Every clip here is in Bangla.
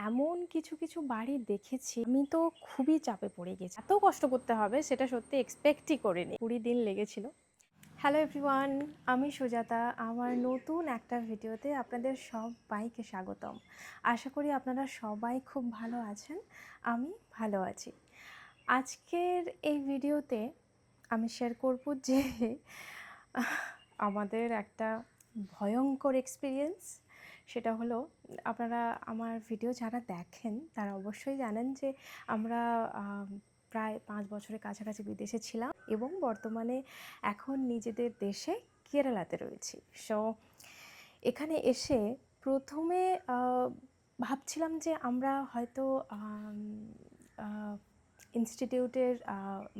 এমন কিছু কিছু বাড়ি দেখেছি, আমি তো খুবই চাপে পড়ে গেছি। এত কষ্ট করতে হবে সেটা সত্যি এক্সপেক্টই করিনি। 20 দিন লেগেছিল। হ্যালো এভরিওয়ান, আমি সুজাতা। আমার নতুন একটা ভিডিওতে আপনাদের সবাইকে স্বাগতম। আশা করি আপনারা সবাই খুব ভালো আছেন। আমি ভালো আছি। আজকের এই ভিডিওতে আমি শেয়ার করব যে আমাদের একটা ভয়ঙ্কর এক্সপিরিয়েন্স। সেটা হলো, আপনারা আমার ভিডিও যারা দেখেন তারা অবশ্যই জানেন যে আমরা প্রায় 5 বছরের কাছাকাছি বিদেশে ছিলাম এবং বর্তমানে এখন নিজেদের দেশে কেরালাতে রয়েছি। সো এখানে এসে প্রথমে ভাবছিলাম যে আমরা হয়তো ইনস্টিটিউটের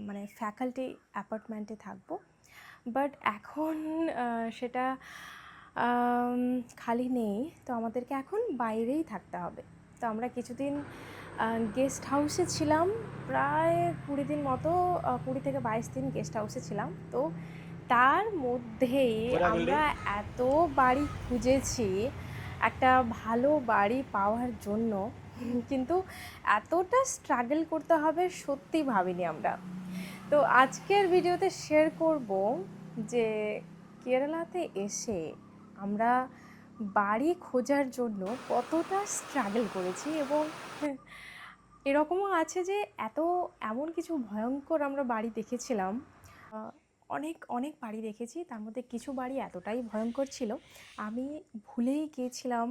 মানে ফ্যাকাল্টি অ্যাপার্টমেন্টে থাকবো, বাট এখন সেটা খালি নেই। তো আমাদেরকে এখন বাইরেই থাকতে হবে। তো আমরা কিছুদিন গেস্ট হাউসে ছিলাম, প্রায় 20 দিন মতো, 20 থেকে 22 দিন গেস্ট হাউসে ছিলাম। তো তার মধ্যেই আমরা এত বাড়ি খুঁজেছি একটা ভালো বাড়ি পাওয়ার জন্য, কিন্তু এতটা স্ট্রাগল করতে হবে সত্যি ভাবিনি আমরা। তো আজকের ভিডিওতে শেয়ার করব যে কেরালাতে এসে আমরা বাড়ি খোঁজার জন্য কতটা স্ট্রাগল করেছি, এবং এরকমও আছে যে এমন কিছু ভয়ঙ্কর আমরা বাড়ি দেখেছিলাম। অনেক অনেক বাড়ি দেখেছি, তার মধ্যে কিছু বাড়ি এতটাই ভয়ঙ্কর ছিল আমি ভুলেই গিয়েছিলাম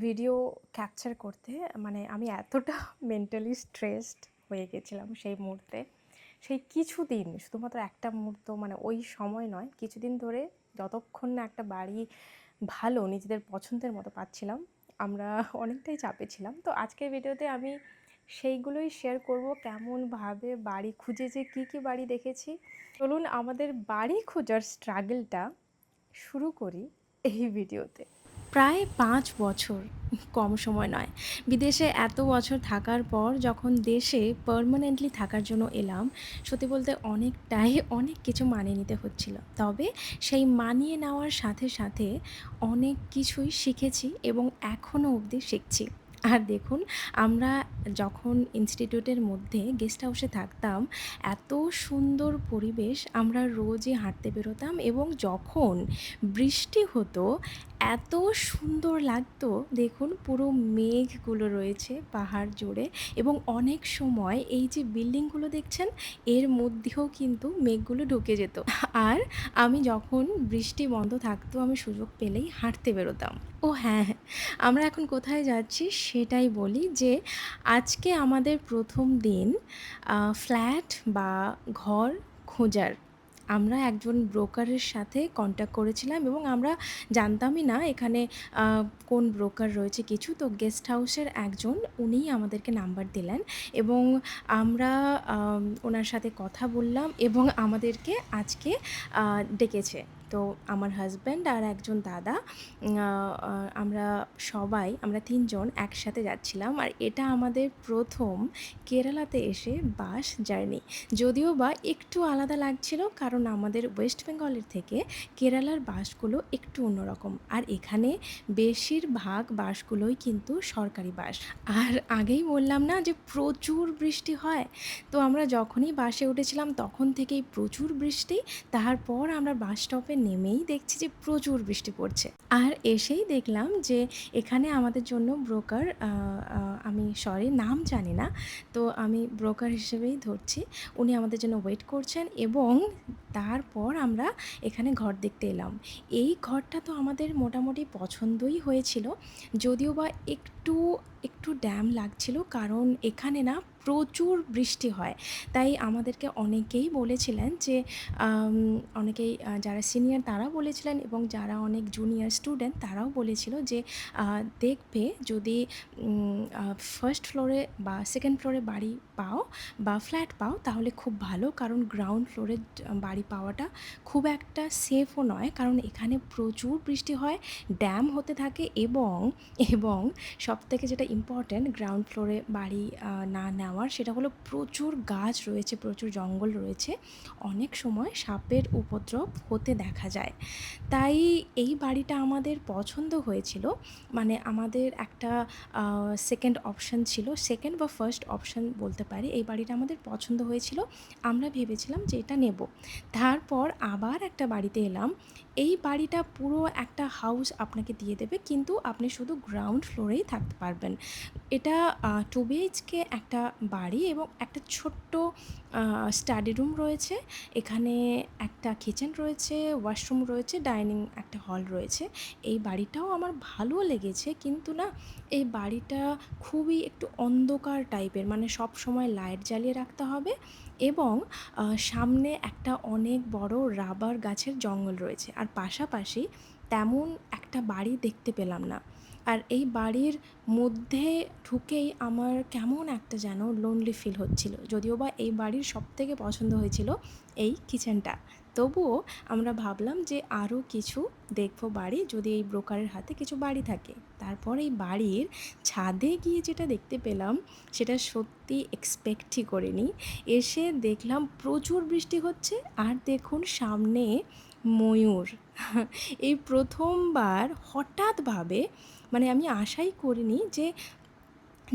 ভিডিও ক্যাপচার করতে। মানে আমি এতটা মেন্টালি স্ট্রেসড হয়ে গেছিলাম সেই মুহূর্তে। সেই কিছুদিন, শুধুমাত্র একটা মুহূর্ত, মানে ওই সময় নয়, কিছুদিন ধরে যতক্ষণ না একটা বাড়ি ভালো নিজেদের পছন্দের মতো পাচ্ছিলাম, আমরা অনেকটাই চাপে ছিলাম। তো আজকের ভিডিওতে আমি সেইগুলোই শেয়ার করব, কেমনভাবে বাড়ি খুঁজেছি, কী কী বাড়ি দেখেছি। চলুন আমাদের বাড়ি খোঁজার স্ট্রাগলটা শুরু করি এই ভিডিওতে। প্রায় 5 বছর কম সময় নয়। বিদেশে এত বছর থাকার পর যখন দেশে পার্মানেন্টলি থাকার জন্য এলাম, সত্যি বলতে অনেক কিছু মানিয়ে নিতে হচ্ছিল। তবে সেই মানিয়ে নেওয়ার সাথে সাথে অনেক কিছুই শিখেছি এবং এখনও অবধি শিখছি। আর দেখুন, আমরা যখন ইনস্টিটিউটের মধ্যে গেস্ট হাউসে থাকতাম, এত সুন্দর পরিবেশ, আমরা রোজই হাঁটতে বেরোতাম এবং যখন বৃষ্টি হতো এত সুন্দর লাগতো। দেখুন, পুরো মেঘগুলো রয়েছে পাহাড় জুড়ে, এবং অনেক সময় এই যে বিল্ডিংগুলো দেখছেন এর মধ্যেও কিন্তু মেঘগুলো ঢুকে যেত। আর আমি যখন বৃষ্টি বন্ধ থাকতো, আমি সুযোগ পেলেই হাঁটতে বেরোতাম। ও হ্যাঁ, আমরা এখন কোথায় যাচ্ছি সেটাই বলি, যে আজকে আমাদের প্রথম দিন ফ্ল্যাট বা ঘর খোঁজার। আমরা একজন ব্রোকারের সাথে কন্ট্যাক্ট করেছিলাম এবং আমরা জানতামই না এখানে কোন ব্রোকার রয়েছে কিছু। তো গেস্ট হাউসের একজন, উনিই আমাদেরকে নাম্বার দিলেন এবং আমরা ওনার সাথে কথা বললাম এবং আমাদেরকে আজকে ডেকেছে। তো আমার হাজব্যান্ড আর একজন দাদা, আমরা 3জন একসাথে যাচ্ছিলাম। আর এটা আমাদের প্রথম কেরালাতে এসে বাস জার্নি। যদিও বা একটু আলাদা লাগছিল, কারণ আমাদের ওয়েস্ট বেঙ্গলের থেকে কেরালার বাসগুলো একটু অন্যরকম। আর এখানে বেশিরভাগ বাসগুলোই কিন্তু সরকারি বাস। আর আগেই বললাম না যে প্রচুর বৃষ্টি হয়। তো আমরা যখনই বাসে উঠেছিলাম তখন থেকেই প্রচুর বৃষ্টি। তারপর আমরা বাস স্টপে নেমেই দেখছি যে প্রচুর বৃষ্টি পড়ছে। আর এসেই দেখলাম যে এখানে আমাদের জন্য ব্রোকার, আমি নাম জানি না, তো আমি ব্রোকার হিসেবেই ধরছি, উনি আমাদের জন্য ওয়েট করছেন। এবং তারপর আমরা এখানে ঘর দেখতে এলাম। এই ঘরটা তো আমাদের মোটামুটি পছন্দই হয়েছিল, যদিও বা একটু একটু ড্যাম লাগছিল, কারণ এখানে না প্রচুর বৃষ্টি হয়। তাই আমাদেরকে অনেকেই বলেছিলেন যে অনেকেই যারা সিনিয়র তারা বলেছিলেন, এবং যারা অনেক জুনিয়র স্টুডেন্ট তারাও বলেছিল যে দেখবে যদি ফার্স্ট ফ্লোরে বা সেকেন্ড ফ্লোরে বাড়ি পাও বা ফ্ল্যাট পাও তাহলে খুব ভালো, কারণ গ্রাউন্ড ফ্লোরে বাড়ি পাওয়াটা খুব একটা সেফও নয়, কারণ এখানে প্রচুর বৃষ্টি হয়, ড্যাম হতে থাকে, এবং সবথেকে যেটা ইম্পর্ট্যান্ট, গ্রাউন্ড ফ্লোরে বাড়ি না নেওয়া আমার, সেটা হলো প্রচুর গাছ রয়েছে, প্রচুর জঙ্গল রয়েছে, অনেক সময় সাপের উপদ্রব হতে দেখা যায়। তাই এই বাড়িটা আমাদের পছন্দ হয়েছিল। মানে আমাদের একটা সেকেন্ড অপশন ছিল, সেকেন্ড বা ফার্স্ট অপশন বলতে পারি। এই বাড়িটা আমাদের পছন্দ হয়েছিল, আমরা ভেবেছিলাম যে এটা নেব। তারপর আবার একটা বাড়িতে এলাম। এই বাড়িটা পুরো একটা হাউস আপনাকে দিয়ে দেবে, কিন্তু আপনি শুধু গ্রাউন্ড ফ্লোরেই থাকতে পারবেন। এটা 2 বিএইচকে একটা বাড়ি এবং একটা ছোট্ট স্টাডি রুম রয়েছে। এখানে একটা কিচেন রয়েছে, ওয়াশরুম রয়েছে, ডাইনিং একটা হল রয়েছে। এই বাড়িটাও আমার ভালো লেগেছে, কিন্তু না, এই বাড়িটা খুবই একটু অন্ধকার টাইপের, মানে সব সময় লাইট জ্বালিয়ে রাখতে হবে এবং সামনে একটা অনেক বড় রাবার গাছের জঙ্গল রয়েছে। আর পাশাপাশি তেমন একটা বাড়ি দেখতে পেলাম না। আর এই বাড়ির মধ্যে ঢুকেই আমার কেমন একটা যেন লোনলি ফিল হচ্ছিল। যদিও বা এই বাড়ির সবথেকে পছন্দ হয়েছিল এই কিচেনটা। তবুও আমরা ভাবলাম যে আরও কিছু দেখবো বাড়ি, যদি এই ব্রোকারের হাতে কিছু বাড়ি থাকে। তারপর এই বাড়ির ছাদে গিয়ে যেটা দেখতে পেলাম, সেটা সত্যি এক্সপেক্টই করিনি। এসে দেখলাম প্রচুর বৃষ্টি হচ্ছে, আর দেখুন সামনে ময়ূর। এই প্রথমবার হঠাৎভাবে, মানে আমি আশাই করিনি যে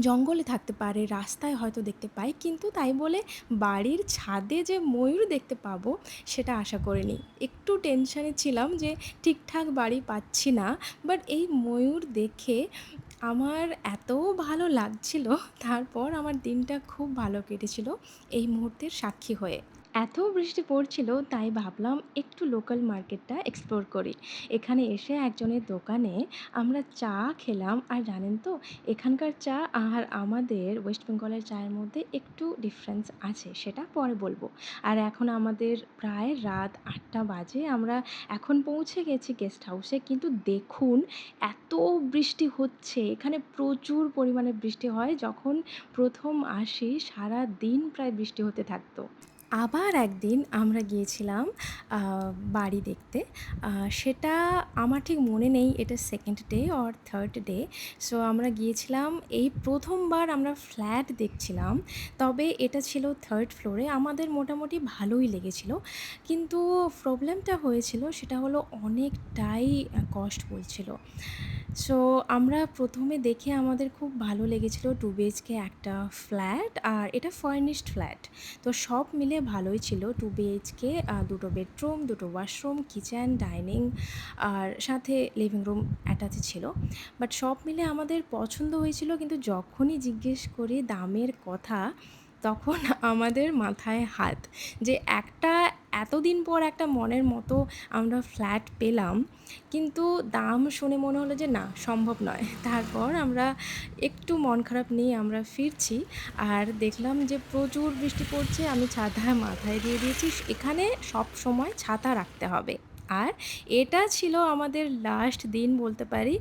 জঙ্গলে থাকতে পারে, রাস্তায় হয়তো দেখতে পাই, কিন্তু তাই বলে বাড়ির ছাদে যে ময়ূর দেখতে পাবো সেটা আশা করিনি। একটু টেনশানে ছিলাম যে ঠিকঠাক বাড়ি পাচ্ছি না, বাট এই ময়ূর দেখে আমার এত ভালো লাগছিল। তারপর আমার দিনটা খুব ভালো কেটেছিল এই মুহূর্তের সাক্ষী হয়ে। এত বৃষ্টি পড়ছিল, তাই ভাবলাম একটু লোকাল মার্কেটটা এক্সপ্লোর করি। এখানে এসে একজনের দোকানে আমরা চা খেলাম। আর জানেন তো, এখানকার চা আর আমাদের ওয়েস্ট বেঙ্গলের চায়ের মধ্যে একটু ডিফারেন্স আছে, সেটা পরে বলবো। আর এখন আমাদের প্রায় রাত 8টা বাজে, আমরা এখন পৌঁছে গেছি গেস্ট হাউসে, কিন্তু দেখুন এত বৃষ্টি হচ্ছে। এখানে প্রচুর পরিমাণে বৃষ্টি হয়। যখন প্রথম আসি সারা দিন প্রায় বৃষ্টি হতে থাকতো। আবার একদিন আমরা গিয়েছিলাম আ বাড়ি দেখতে। আ সেটা আমার ঠিক মনে নেই এটা 2nd day or 3rd day. So আমরা গিয়েছিলাম, এই প্রথমবার আমরা ফ্ল্যাট দেখছিলাম। তবে এটা ছিল 3rd ফ্লোরে। আমাদের মোটামুটি ভালোই লেগেছিল। কিন্তু প্রবলেমটা হয়েছিল সেটা হলো অনেকটাই কস্ট বলছিল। সো আমরা প্রথমে দেখে আমাদের খুব ভালো লেগেছিল 2 বিএইচকে একটা ফ্ল্যাট, আর এটা ফার্নিশড ফ্ল্যাট। তো সব মিলে ভালোই ছিল। 2 বিএইচকে, 2টো বেডরুম, 2টো ওয়াশরুম, কিচেন, ডাইনিং, আর সাথে লিভিং রুম অ্যাটাচে ছিল। বাট সব মিলে আমাদের পছন্দ হয়েছিল, কিন্তু যখনই জিজ্ঞেস করি দামের কথা, তখন আমাদের মাথায় হাত। যে একটা এতদিন পর একটা মনের মতো আমরা ফ্ল্যাট পেলাম, কিন্তু দাম শুনে মনে হলো যে না, সম্ভব নয়। তারপর আমরা একটু মন খারাপ নিয়ে আমরা ফিরছি, আর দেখলাম যে প্রচুর বৃষ্টি পড়ছে। আমি ছাতা মাথায় দিয়ে দিয়েছি। এখানে সব সময় ছাতা রাখতে হবে। আর এটা ছিল আমাদের লাস্ট দিন বলতে পারি।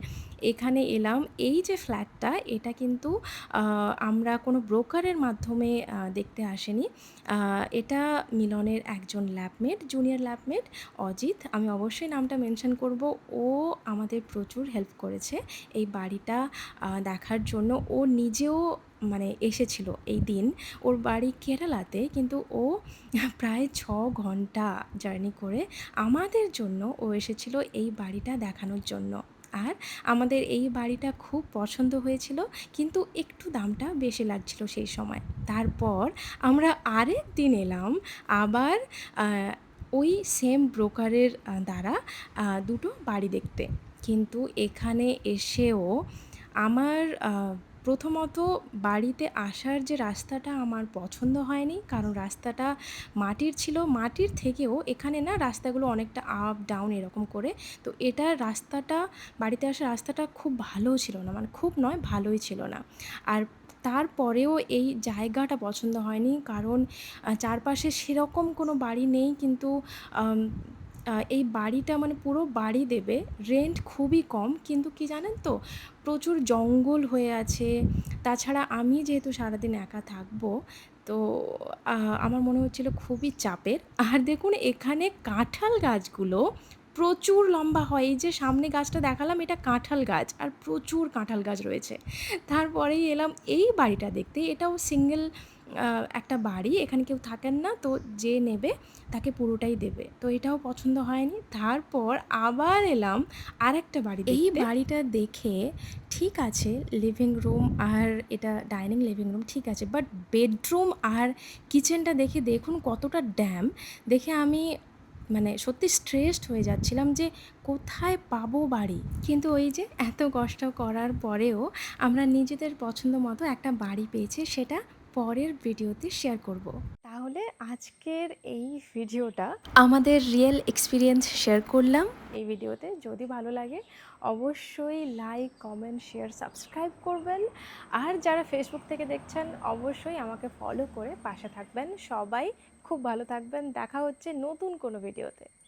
এখানে এলাম, এই যে ফ্ল্যাটটা, এটা কিন্তু আমরা কোনো ব্রোকারের মাধ্যমে দেখতে আসিনি। এটা মিলনের একজন ল্যাবমেট, জুনিয়র ল্যাবমেট অজিত, আমি অবশ্যই নামটা মেনশন করব। ও আমাদের প্রচুর হেল্প করেছে এই বাড়িটা দেখার জন্য। ও নিজেও মানে এসেছিল এই দিন। ওর বাড়ি কেরালাতে, কিন্তু ও প্রায় 6 ঘন্টা জার্নি করে আমাদের জন্য ও এসেছিল এই বাড়িটা দেখানোর জন্য। আর আমাদের এই বাড়িটা খুব পছন্দ হয়েছিল, কিন্তু একটু দামটা বেশি লাগছিল সেই সময়। তারপর আমরা আরেক দিন এলাম আবার ওই সেম ব্রোকারের দ্বারা 2টো বাড়ি দেখতে। কিন্তু এখানে এসেও আমার প্রথমত বাড়িতে আসার যে রাস্তাটা আমার পছন্দ হয়নি, কারণ রাস্তাটা মাটির ছিল। মাটির থেকেও এখানে না রাস্তাগুলো অনেকটা আপ ডাউন এরকম করে। তো এটার রাস্তাটা, বাড়িতে আসার রাস্তাটা খুব ভালোও ছিল না, মানে খুব নয়, ভালোই ছিল না। আর তারপরেও এই জায়গাটা পছন্দ হয়নি, কারণ চারপাশে সেরকম কোনো বাড়ি নেই, কিন্তু আম এই বাড়িটা মানে পুরো বাড়ি দেবে, রেন্ট খুবই কম, কিন্তু কি জানেন তো, প্রচুর জঙ্গল হয়ে আছে। তাছাড়া আমি যেহেতু সারাদিন একা থাকবো, তো আমার মনে হচ্ছিল খুবই চাপের। আর দেখুন এখানে কাঁঠাল গাছগুলো প্রচুর লম্বা হয়। এই যে সামনে গাছটা দেখালাম এটা কাঁঠাল গাছ, আর প্রচুর কাঁঠাল গাছ রয়েছে। তারপরেই এলাম এই বাড়িটা দেখতে। এটাও সিঙ্গেল একটা বাড়ি, এখানে কেউ থাকেন না, তো যে নেবে তাকে পুরোটাই দেবে। তো এটাও পছন্দ হয়নি। তারপর আবার এলাম আরেকটা বাড়ি দেখতে। এই বাড়িটা দেখে ঠিক আছে, লিভিং রুম আর এটা ডাইনিং লিভিং রুম ঠিক আছে, বাট বেডরুম আর কিচেনটা দেখে দেখুন কতটা ড্যাম। দেখে আমি মানে সত্যি স্ট্রেসড হয়ে যাচ্ছিলাম যে কোথায় পাবো বাড়ি। কিন্তু ওই যে এত কষ্ট করার পরেও আমরা নিজেদের পছন্দ মতো একটা বাড়ি পেয়েছি, সেটা পরের ভিডিওতে শেয়ার করব। তাহলে আজকের এই ভিডিওটা আমাদের রিয়েল এক্সপিরিয়েন্স শেয়ার করলাম এই ভিডিওতে। যদি ভালো লাগে অবশ্যই লাইক, কমেন্ট, শেয়ার, সাবস্ক্রাইব করবেন। আর যারা ফেসবুক থেকে দেখছেন অবশ্যই আমাকে ফলো করে পাশে থাকবেন। সবাই খুব ভালো থাকবেন। দেখা হচ্ছে নতুন কোনো ভিডিওতে।